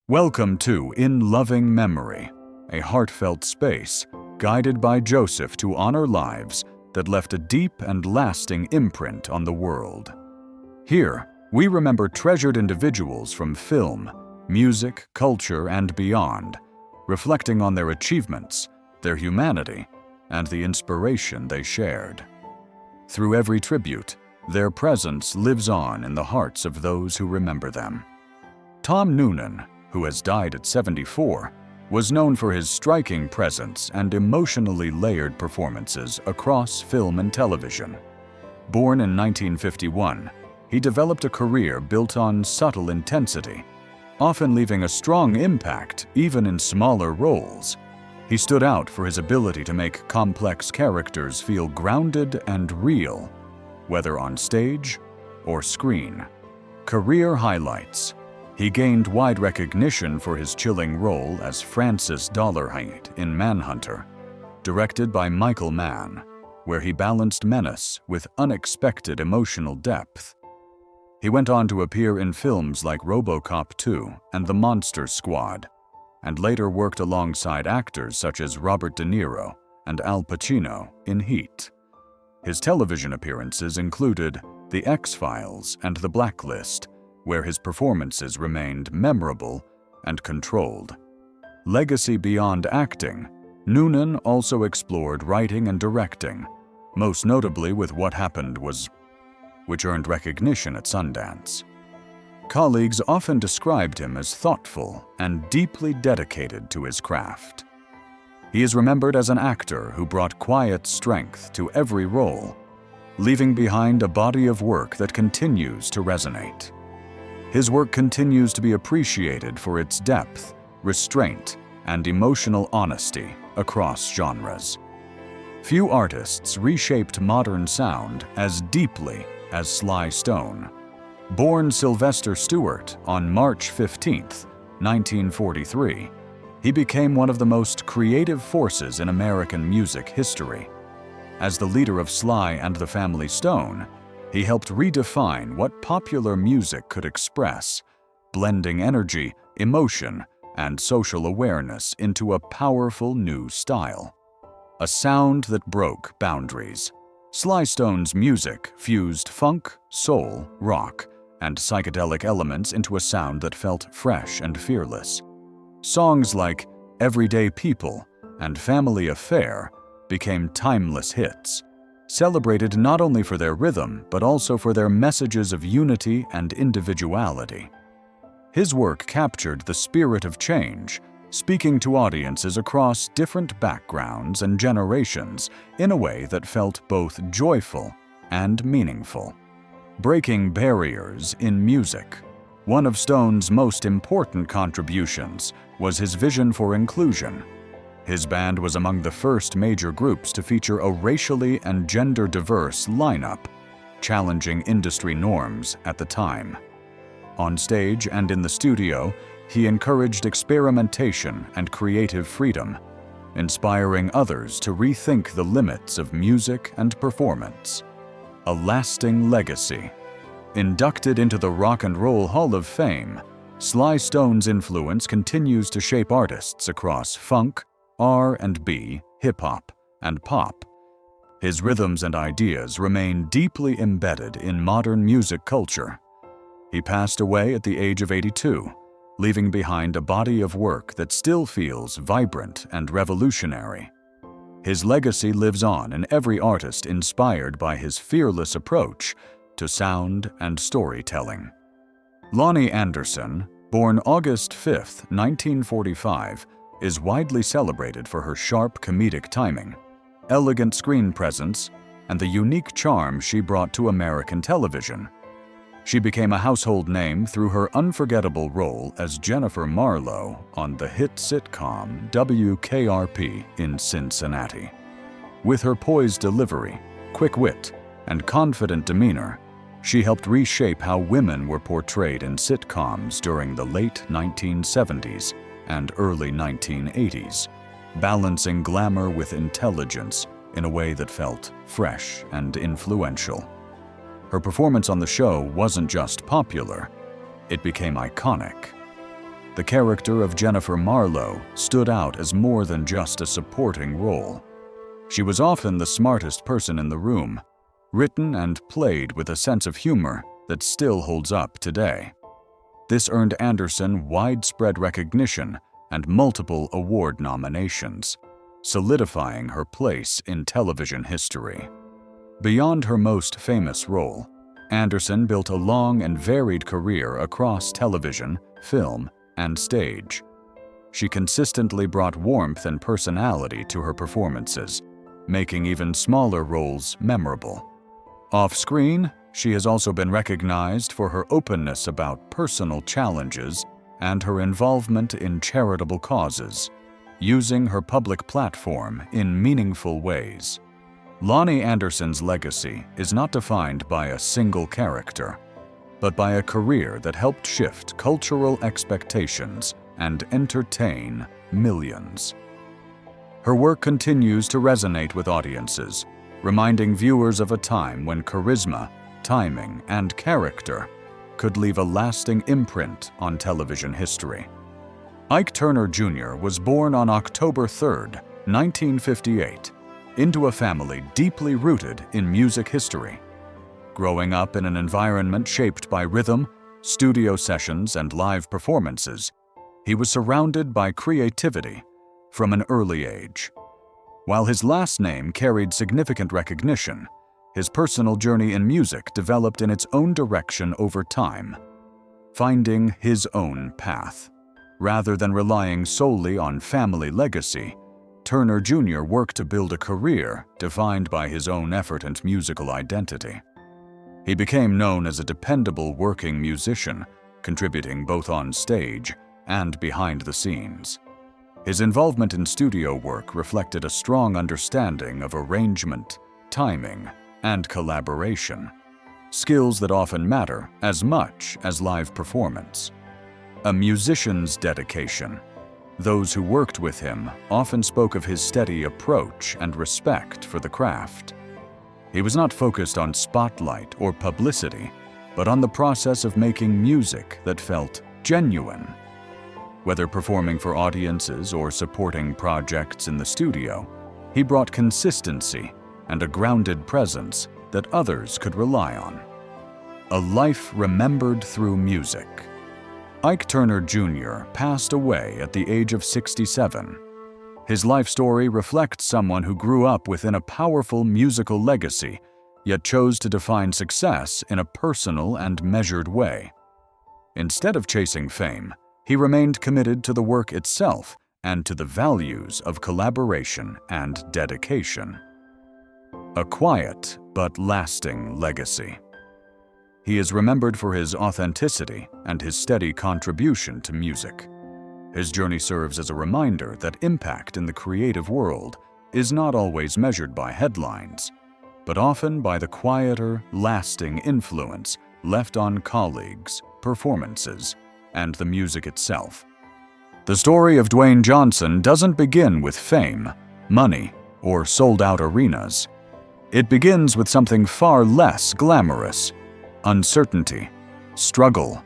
Welcome to In Loving Memory, a heartfelt space guided by Joseph to honor lives that left a deep and lasting imprint on the world. Here, we remember treasured individuals from film, music, culture, and beyond, reflecting on their achievements, their humanity, and the inspiration they shared. Through every tribute, their presence lives on in the hearts of those who remember them. Tom Noonan, who has died at 74, was known for his striking presence and emotionally layered performances across film and television. Born in 1951, he developed a career built on subtle intensity, often leaving a strong impact even in smaller roles. He stood out for his ability to make complex characters feel grounded and real, whether on stage or screen. Career highlights. He gained wide recognition for his chilling role as Francis Dolarhyde in Manhunter, directed by Michael Mann, where he balanced menace with unexpected emotional depth. He went on to appear in films like RoboCop 2 and The Monster Squad, and later worked alongside actors such as Robert De Niro and Al Pacino in Heat. His television appearances included The X-Files and The Blacklist, where his performances remained memorable and controlled. Legacy beyond acting, Noonan also explored writing and directing, most notably with What Happened Was, which earned recognition at Sundance. Colleagues often described him as thoughtful and deeply dedicated to his craft. He is remembered as an actor who brought quiet strength to every role, leaving behind a body of work that continues to resonate. His work continues to be appreciated for its depth, restraint, and emotional honesty across genres. Few artists reshaped modern sound as deeply as Sly Stone. Born Sylvester Stewart on March 15, 1943, he became one of the most creative forces in American music history. As the leader of Sly and the Family Stone, he helped redefine what popular music could express, blending energy, emotion, and social awareness into a powerful new style. A sound that broke boundaries. Sly Stone's music fused funk, soul, rock, and psychedelic elements into a sound that felt fresh and fearless. Songs like Everyday People and Family Affair became timeless hits, celebrated not only for their rhythm but also for their messages of unity and individuality. His work captured the spirit of change, speaking to audiences across different backgrounds and generations in a way that felt both joyful and meaningful. Breaking barriers in music. One of Stone's most important contributions was his vision for inclusion. His band was among the first major groups to feature a racially and gender-diverse lineup, challenging industry norms at the time. On stage and in the studio, he encouraged experimentation and creative freedom, inspiring others to rethink the limits of music and performance. A lasting legacy. Inducted into the Rock and Roll Hall of Fame, Sly Stone's influence continues to shape artists across funk, R&B, hip-hop, and pop. His rhythms and ideas remain deeply embedded in modern music culture. He passed away at the age of 82, leaving behind a body of work that still feels vibrant and revolutionary. His legacy lives on in every artist inspired by his fearless approach to sound and storytelling. Lonnie Anderson, born August 5, 1945, is widely celebrated for her sharp comedic timing, elegant screen presence, and the unique charm she brought to American television. She became a household name through her unforgettable role as Jennifer Marlowe on the hit sitcom WKRP in Cincinnati. With her poised delivery, quick wit, and confident demeanor, she helped reshape how women were portrayed in sitcoms during the late 1970s and early 1980s, balancing glamour with intelligence in a way that felt fresh and influential. Her performance on the show wasn't just popular, it became iconic. the character of Jennifer Marlowe stood out as more than just a supporting role. She was often the smartest person in the room, written and played with a sense of humor that still holds up today. This earned Anderson widespread recognition and multiple award nominations, solidifying her place in television history. Beyond her most famous role, Anderson built a long and varied career across television, film, and stage. She consistently brought warmth and personality to her performances, making even smaller roles memorable. Off-screen, she has also been recognized for her openness about personal challenges and her involvement in charitable causes, using her public platform in meaningful ways. Lonnie Anderson's legacy is not defined by a single character, but by a career that helped shift cultural expectations and entertain millions. Her work continues to resonate with audiences, reminding viewers of a time when charisma, timing, and character could leave a lasting imprint on television history. Ike Turner Jr. was born on October 3, 1958, into a family deeply rooted in music history. Growing up in an environment shaped by rhythm, studio sessions, and live performances, he was surrounded by creativity from an early age. While his last name carried significant recognition, his personal journey in music developed in its own direction over time, finding his own path. Rather than relying solely on family legacy, Turner Jr. worked to build a career defined by his own effort and musical identity. He became known as a dependable working musician, contributing both on stage and behind the scenes. His involvement in studio work reflected a strong understanding of arrangement, timing, and collaboration, skills that often matter as much as live performance. A musician's dedication. Those who worked with him often spoke of his steady approach and respect for the craft. He was not focused on spotlight or publicity, but on the process of making music that felt genuine. Whether performing for audiences or supporting projects in the studio, he brought consistency and a grounded presence that others could rely on. A life remembered through music. Ike Turner Jr. passed away at the age of 67. His life story reflects someone who grew up within a powerful musical legacy, yet chose to define success in a personal and measured way. Instead of chasing fame, he remained committed to the work itself and to the values of collaboration and dedication. A quiet but lasting legacy. He is remembered for his authenticity and his steady contribution to music. His journey serves as a reminder that impact in the creative world is not always measured by headlines, but often by the quieter, lasting influence left on colleagues, performances, and the music itself. The story of Dwayne Johnson doesn't begin with fame, money, or sold-out arenas. It begins with something far less glamorous: uncertainty, struggle,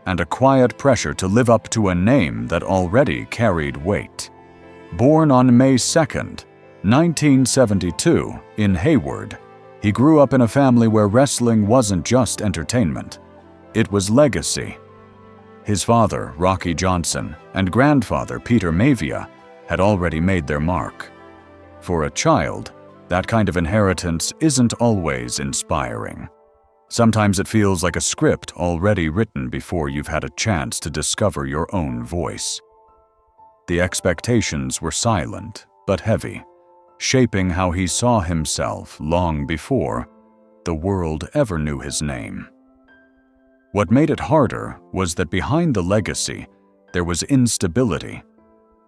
and a quiet pressure to live up to a name that already carried weight. Born on May 2, 1972, in Hayward, he grew up in a family where wrestling wasn't just entertainment, it was legacy. His father, Rocky Johnson, and grandfather, Peter Mavia, had already made their mark. For a child, that kind of inheritance isn't always inspiring. Sometimes it feels like a script already written before you've had a chance to discover your own voice. The expectations were silent but heavy, shaping how he saw himself long before the world ever knew his name. What made it harder was that behind the legacy, there was instability.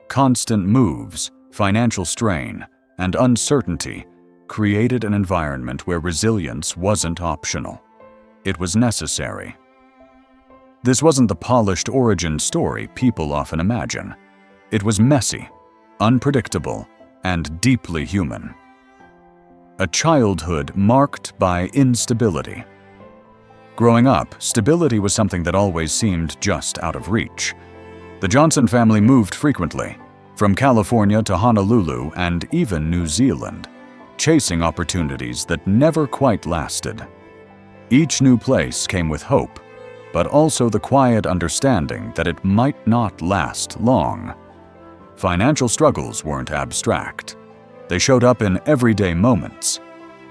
Constant moves, financial strain, and uncertainty created an environment where resilience wasn't optional. It was necessary. This wasn't the polished origin story people often imagine. It was messy, unpredictable, and deeply human. A childhood marked by instability. Growing up, stability was something that always seemed just out of reach. The Johnson family moved frequently, from California to Honolulu and even New Zealand, chasing opportunities that never quite lasted. Each new place came with hope, but also the quiet understanding that it might not last long. Financial struggles weren't abstract. They showed up in everyday moments,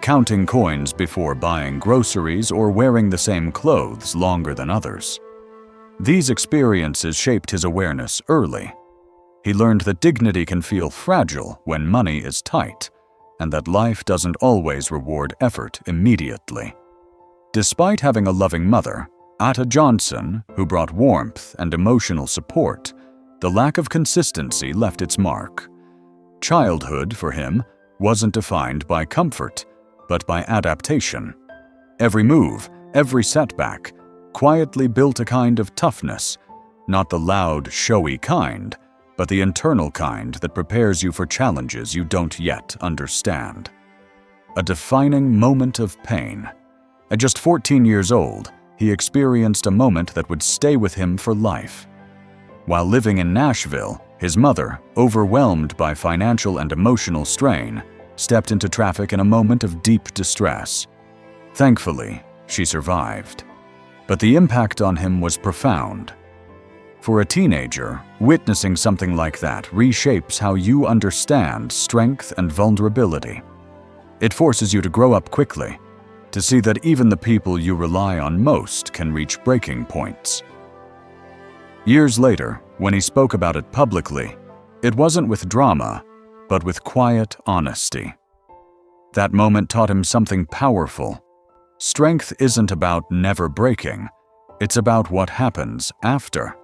counting coins before buying groceries or wearing the same clothes longer than others. These experiences shaped his awareness early. He learned that dignity can feel fragile when money is tight, and that life doesn't always reward effort immediately. Despite having a loving mother, Atta Johnson, who brought warmth and emotional support, the lack of consistency left its mark. Childhood, for him, wasn't defined by comfort, but by adaptation. Every move, every setback, quietly built a kind of toughness, not the loud, showy kind, but the internal kind that prepares you for challenges you don't yet understand. A defining moment of pain. At just 14 years old, he experienced a moment that would stay with him for life. While living in Nashville, his mother, overwhelmed by financial and emotional strain, stepped into traffic in a moment of deep distress. Thankfully, she survived. But the impact on him was profound. For a teenager, witnessing something like that reshapes how you understand strength and vulnerability. It forces you to grow up quickly, to see that even the people you rely on most can reach breaking points. Years later, when he spoke about it publicly, it wasn't with drama, but with quiet honesty. That moment taught him something powerful. Strength isn't about never breaking, it's about what happens after.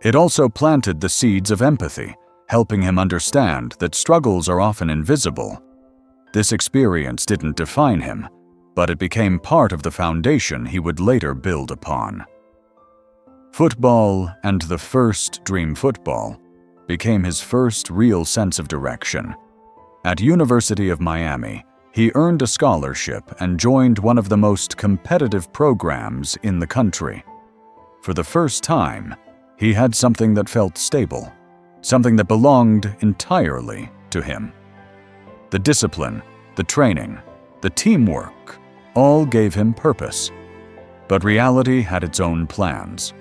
It also planted the seeds of empathy, helping him understand that struggles are often invisible. This experience didn't define him, but it became part of the foundation he would later build upon. Football, and the first dream football, became his first real sense of direction. At University of Miami, he earned a scholarship and joined one of the most competitive programs in the country. For the first time, he had something that felt stable, something that belonged entirely to him. The discipline, the training, the teamwork, all gave him purpose. But reality had its own plans.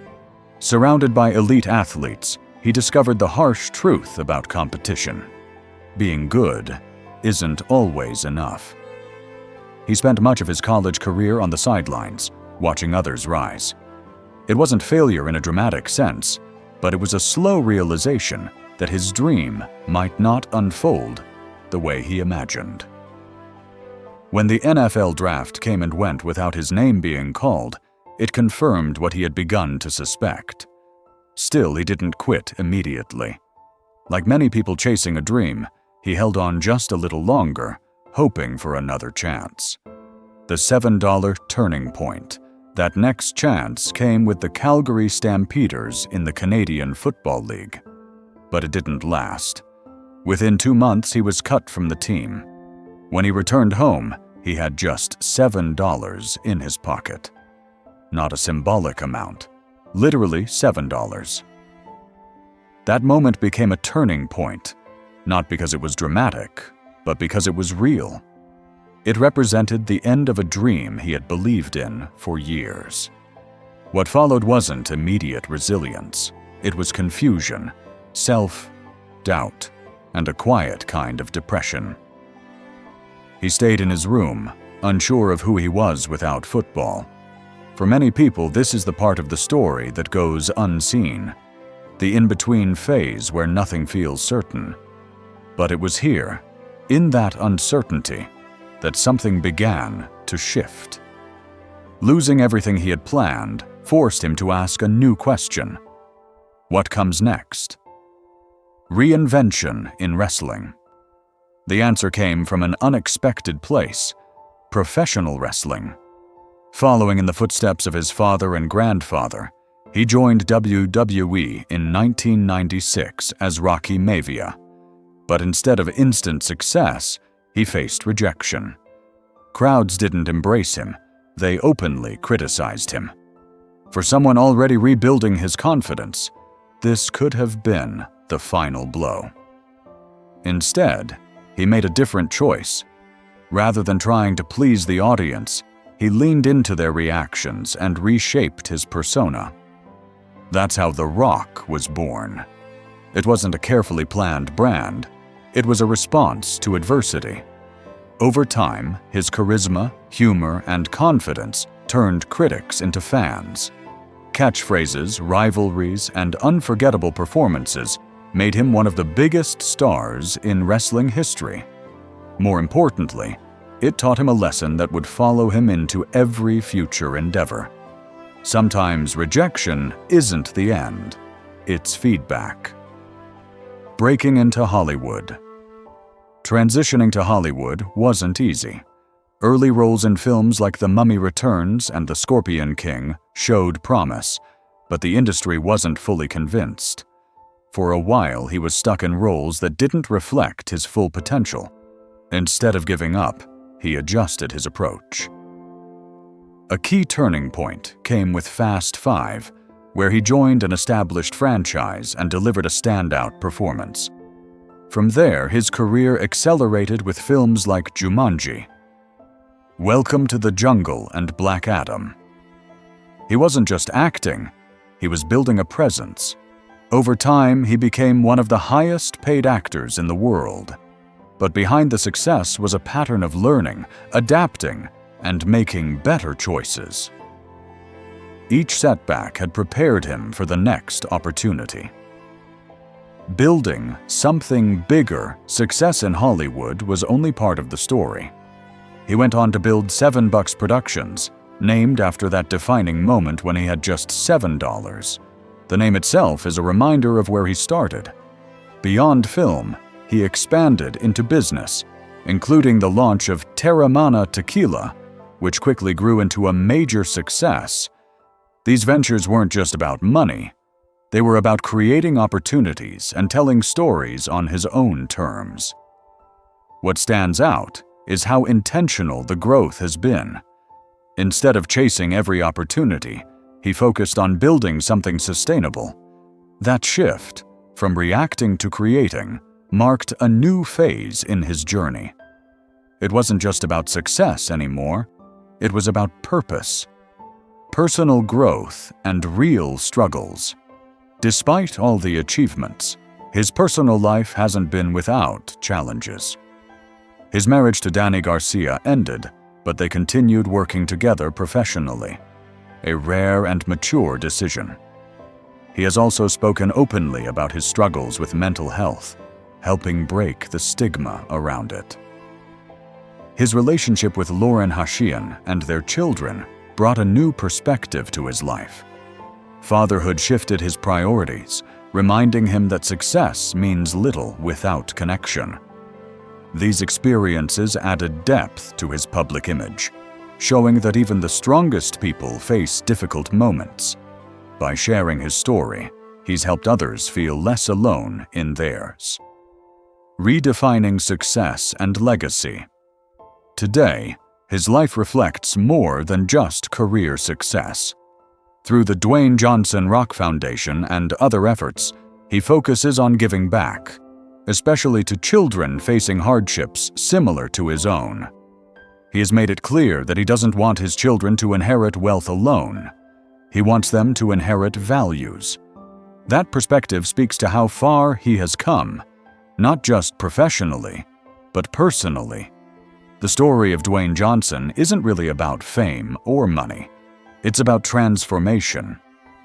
Surrounded by elite athletes, he discovered the harsh truth about competition. Being good isn't always enough. He spent much of his college career on the sidelines, watching others rise. It wasn't failure in a dramatic sense, but it was a slow realization that his dream might not unfold the way he imagined. When the NFL draft came and went without his name being called, it confirmed what he had begun to suspect. Still, he didn't quit immediately. Like many people chasing a dream, he held on just a little longer, hoping for another chance. The $7 turning point. That next chance came with the Calgary Stampeders in the Canadian Football League. But it didn't last. Within 2 months, he was cut from the team. When he returned home, he had just $7 in his pocket. Not a symbolic amount, literally $7. That moment became a turning point, not because it was dramatic, but because it was real. It represented the end of a dream he had believed in for years. What followed wasn't immediate resilience. It was confusion, self-doubt, and a quiet kind of depression. He stayed in his room, unsure of who he was without football. For many people, this is the part of the story that goes unseen, the in-between phase where nothing feels certain. But it was here, in that uncertainty, that something began to shift. Losing everything he had planned forced him to ask a new question. What comes next? Reinvention in wrestling. The answer came from an unexpected place: professional wrestling. Following in the footsteps of his father and grandfather, he joined WWE in 1996 as Rocky Maivia. But instead of instant success, he faced rejection. Crowds didn't embrace him, they openly criticized him. For someone already rebuilding his confidence, this could have been the final blow. Instead, he made a different choice. Rather than trying to please the audience, he leaned into their reactions and reshaped his persona. That's how The Rock was born. It wasn't a carefully planned brand. It was a response to adversity. Over time, his charisma, humor, and confidence turned critics into fans. Catchphrases, rivalries, and unforgettable performances made him one of the biggest stars in wrestling history. More importantly, it taught him a lesson that would follow him into every future endeavor. Sometimes rejection isn't the end, it's feedback. Breaking into Hollywood. Transitioning to Hollywood wasn't easy. Early roles in films like The Mummy Returns and The Scorpion King showed promise, but the industry wasn't fully convinced. For a while, he was stuck in roles that didn't reflect his full potential. Instead of giving up, he adjusted his approach. A key turning point came with Fast Five, where he joined an established franchise and delivered a standout performance. From there, his career accelerated with films like Jumanji, Welcome to the Jungle, and Black Adam. He wasn't just acting, he was building a presence. Over time, he became one of the highest-paid actors in the world. But behind the success was a pattern of learning, adapting, and making better choices. Each setback had prepared him for the next opportunity. Building something bigger, success in Hollywood was only part of the story. He went on to build $7 Productions, named after that defining moment when he had just $7. The name itself is a reminder of where he started. Beyond film, he expanded into business, including the launch of Terramana Tequila, which quickly grew into a major success. These ventures weren't just about money. They were about creating opportunities and telling stories on his own terms. What stands out is how intentional the growth has been. Instead of chasing every opportunity, he focused on building something sustainable. That shift, from reacting to creating, marked a new phase in his journey. It wasn't just about success anymore, it was about purpose, personal growth, and real struggles. Despite all the achievements, his personal life hasn't been without challenges. His marriage to Dani Garcia ended, but they continued working together professionally, a rare and mature decision. He has also spoken openly about his struggles with mental health, helping break the stigma around it. His relationship with Lauren Hashian and their children brought a new perspective to his life. Fatherhood shifted his priorities, reminding him that success means little without connection. These experiences added depth to his public image, showing that even the strongest people face difficult moments. By sharing his story, he's helped others feel less alone in theirs. Redefining success and legacy. Today, his life reflects more than just career success. Through the Dwayne Johnson Rock Foundation and other efforts, he focuses on giving back, especially to children facing hardships similar to his own. He has made it clear that he doesn't want his children to inherit wealth alone. He wants them to inherit values. That perspective speaks to how far he has come, not just professionally, but personally. The story of Dwayne Johnson isn't really about fame or money. It's about transformation.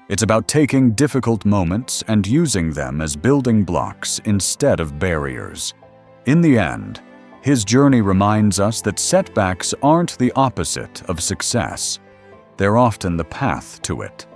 It's about taking difficult moments and using them as building blocks instead of barriers. In the end, his journey reminds us that setbacks aren't the opposite of success. They're often the path to it.